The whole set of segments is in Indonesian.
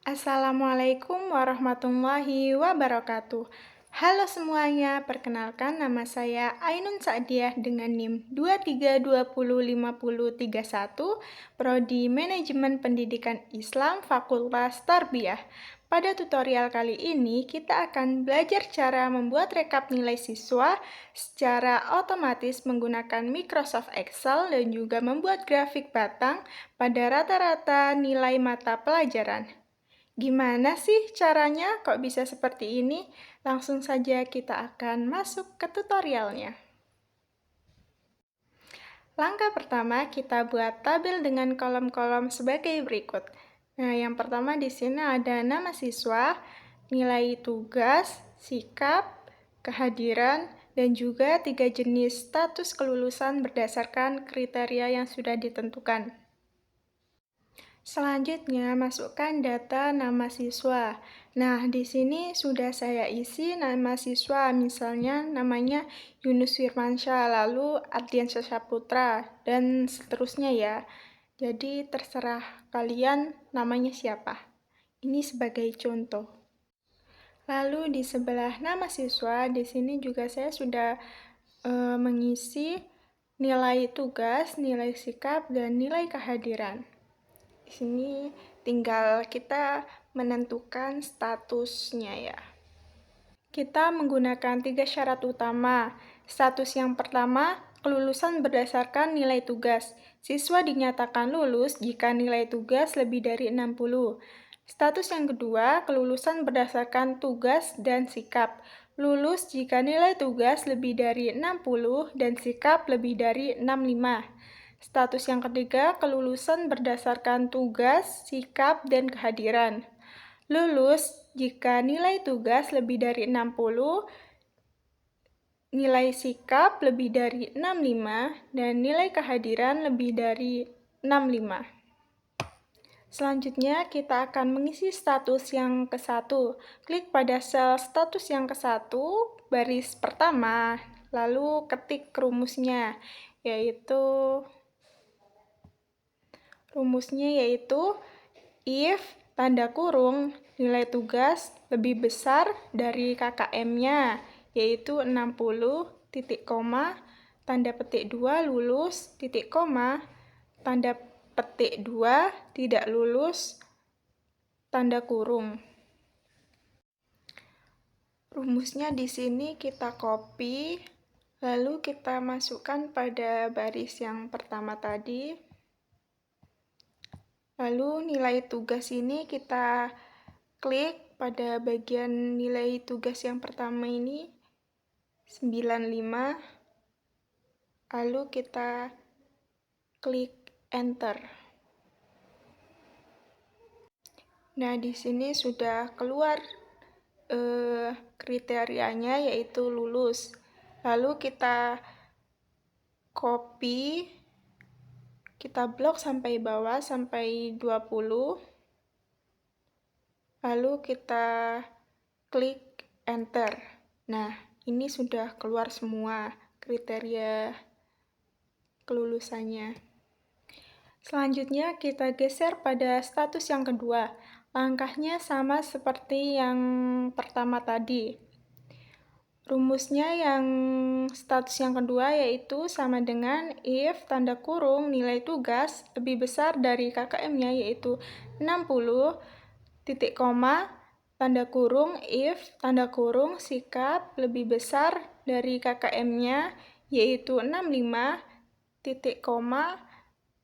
Assalamualaikum warahmatullahi wabarakatuh. Halo semuanya, perkenalkan nama saya Ainun Sa'diah dengan NIM 23205031, Prodi Manajemen Pendidikan Islam Fakultas Tarbiyah. Pada tutorial kali ini, kita akan belajar cara membuat rekap nilai siswa secara otomatis menggunakan Microsoft Excel dan juga membuat grafik batang pada rata-rata nilai mata pelajaran. Gimana sih caranya kok bisa seperti ini? Langsung saja kita akan masuk ke tutorialnya. Langkah pertama, kita buat tabel dengan kolom-kolom sebagai berikut. Nah, yang pertama di sini ada nama siswa, nilai tugas, sikap, kehadiran, dan juga 3 jenis status kelulusan berdasarkan kriteria yang sudah ditentukan. Selanjutnya, masukkan data nama siswa. Nah, di sini sudah saya isi nama siswa, misalnya namanya Yunus Firmansyah, lalu Ardiansyah Saputra, dan seterusnya ya. Jadi, terserah kalian namanya siapa. Ini sebagai contoh. Lalu, di sebelah nama siswa, di sini juga saya sudah mengisi nilai tugas, nilai sikap, dan nilai kehadiran. Di sini tinggal kita menentukan statusnya ya. Kita menggunakan 3 syarat utama. Status yang pertama, kelulusan berdasarkan nilai tugas. Siswa dinyatakan lulus jika nilai tugas lebih dari 60. Status yang kedua, kelulusan berdasarkan tugas dan sikap. Lulus jika nilai tugas lebih dari 60 dan sikap lebih dari 65. Status yang ketiga, kelulusan berdasarkan tugas, sikap, dan kehadiran. Lulus jika nilai tugas lebih dari 60, nilai sikap lebih dari 65, dan nilai kehadiran lebih dari 65. Selanjutnya, kita akan mengisi status yang ke-1. Klik pada sel status yang ke-1, baris pertama, lalu ketik rumusnya, yaitu if tanda kurung nilai tugas lebih besar dari KKM-nya, yaitu 60, titik koma, tanda petik 2 lulus, titik koma, tanda petik 2 tidak lulus, tanda kurung. Rumusnya di sini kita copy, lalu kita masukkan pada baris yang pertama tadi. Lalu nilai tugas ini kita klik pada bagian nilai tugas yang pertama ini 95. Lalu kita klik enter. Nah, di sini sudah keluar kriterianya yaitu lulus. Lalu kita copy, kita blok sampai bawah sampai 20. Lalu kita klik enter. Nah, ini sudah keluar semua kriteria kelulusannya. Selanjutnya kita geser pada status yang kedua. Langkahnya sama seperti yang pertama tadi. Rumusnya yang status yang kedua yaitu sama dengan if tanda kurung nilai tugas lebih besar dari KKM-nya yaitu 60, titik koma, tanda kurung if tanda kurung sikap lebih besar dari KKM-nya yaitu 65, titik koma,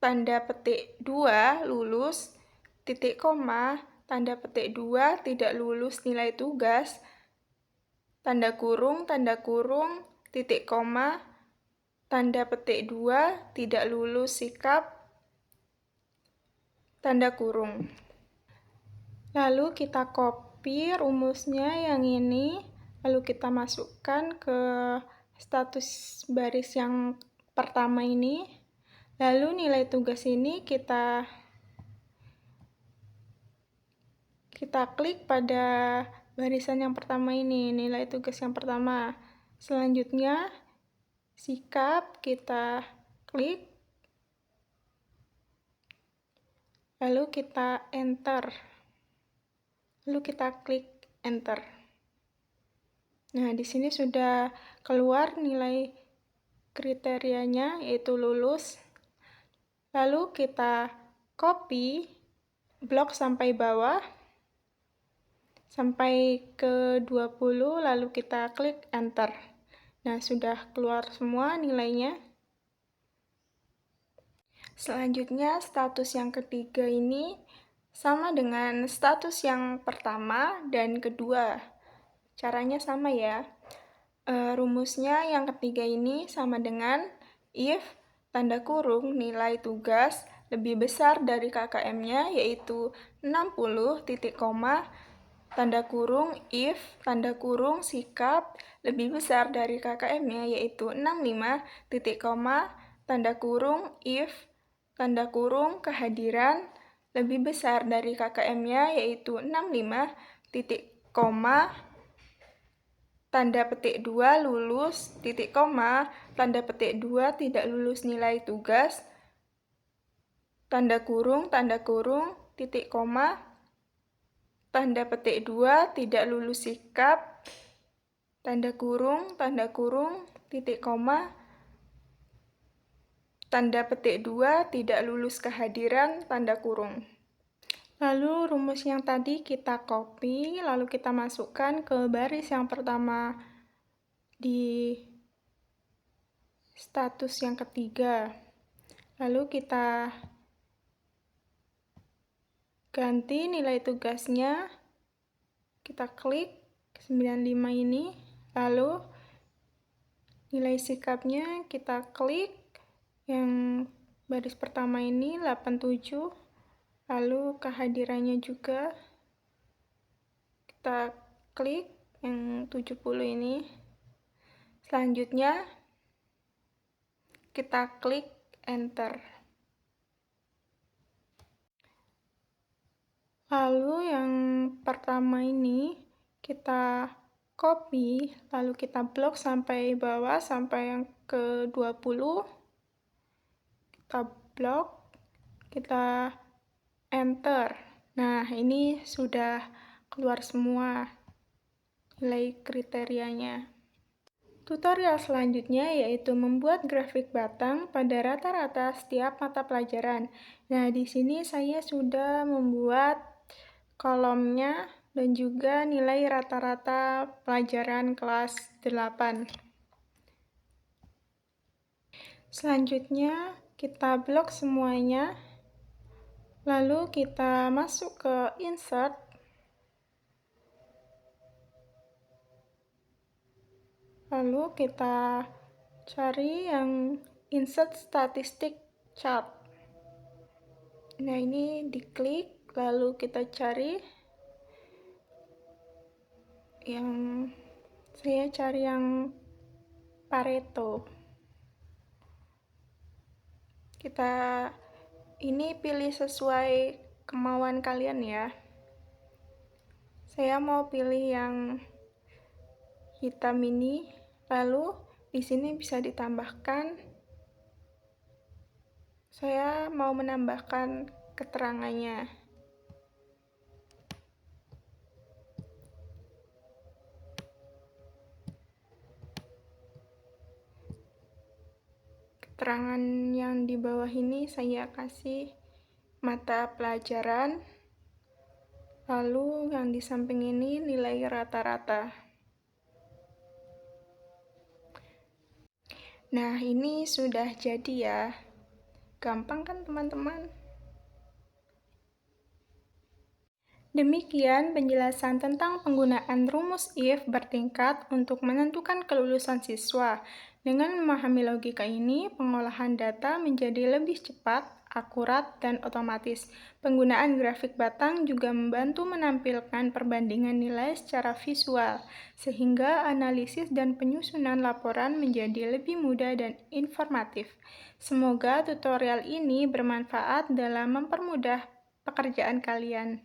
tanda petik 2 lulus, titik koma, tanda petik 2 tidak lulus nilai tugas, tanda kurung, titik koma, tanda petik 2 tidak lulus sikap, tanda kurung. Lalu kita copy rumusnya yang ini, lalu kita masukkan ke status baris yang pertama ini. Lalu nilai tugas ini kita klik pada barisan yang pertama ini, nilai tugas yang pertama. Selanjutnya, sikap kita klik, lalu kita enter. lalu kita klik enter. Nah, di sini sudah keluar nilai kriterianya, yaitu lulus. Lalu kita copy blok sampai bawah, sampai ke 20, lalu kita klik enter. Nah, sudah keluar semua nilainya. Selanjutnya, status yang ketiga ini sama dengan status yang pertama dan kedua. Caranya sama ya. Rumusnya yang ketiga ini sama dengan if tanda kurung nilai tugas lebih besar dari KKM-nya, yaitu 60 titik koma tanda kurung if tanda kurung sikap lebih besar dari KKM-nya, yaitu 65 titik koma tanda kurung if tanda kurung kehadiran lebih besar dari KKM-nya, yaitu 65 titik koma tanda petik 2 lulus titik koma tanda petik 2 tidak lulus nilai tugas tanda kurung titik koma tanda petik 2 tidak lulus sikap tanda kurung titik koma tanda petik 2 tidak lulus kehadiran tanda kurung. Lalu rumus yang tadi kita copy, lalu kita masukkan ke baris yang pertama di status yang ketiga. Lalu kita ganti nilai tugasnya, kita klik 95 ini, lalu nilai sikapnya kita klik yang baris pertama ini 87, lalu kehadirannya juga kita klik yang 70 ini. Selanjutnya kita klik enter. Lalu yang pertama ini kita copy, lalu kita blok sampai bawah sampai yang ke 20. Kita blok, kita enter. Nah, ini sudah keluar semua nilai kriterianya. Tutorial selanjutnya yaitu membuat grafik batang pada rata-rata setiap mata pelajaran. Nah, di sini saya sudah membuat kolomnya dan juga nilai rata-rata pelajaran kelas 8. Selanjutnya, kita blok semuanya. Lalu kita masuk ke insert. Lalu kita cari yang insert statistik chart. Nah, ini diklik, lalu kita cari yang saya cari yang Pareto. Kita ini pilih sesuai kemauan kalian ya. Saya mau pilih yang hitam ini, lalu di sini bisa ditambahkan. Saya mau menambahkan keterangannya. Keterangan yang di bawah ini saya kasih mata pelajaran, lalu yang di samping ini nilai rata-rata. Nah, ini sudah jadi ya. Gampang kan teman-teman? Demikian penjelasan tentang penggunaan rumus if bertingkat untuk menentukan kelulusan siswa. Dengan memahami logika ini, pengolahan data menjadi lebih cepat, akurat, dan otomatis. Penggunaan grafik batang juga membantu menampilkan perbandingan nilai secara visual, sehingga analisis dan penyusunan laporan menjadi lebih mudah dan informatif. Semoga tutorial ini bermanfaat dalam mempermudah pekerjaan kalian.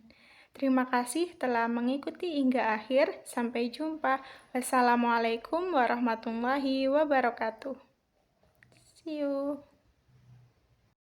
Terima kasih telah mengikuti hingga akhir. Sampai jumpa. Wassalamualaikum warahmatullahi wabarakatuh. See you.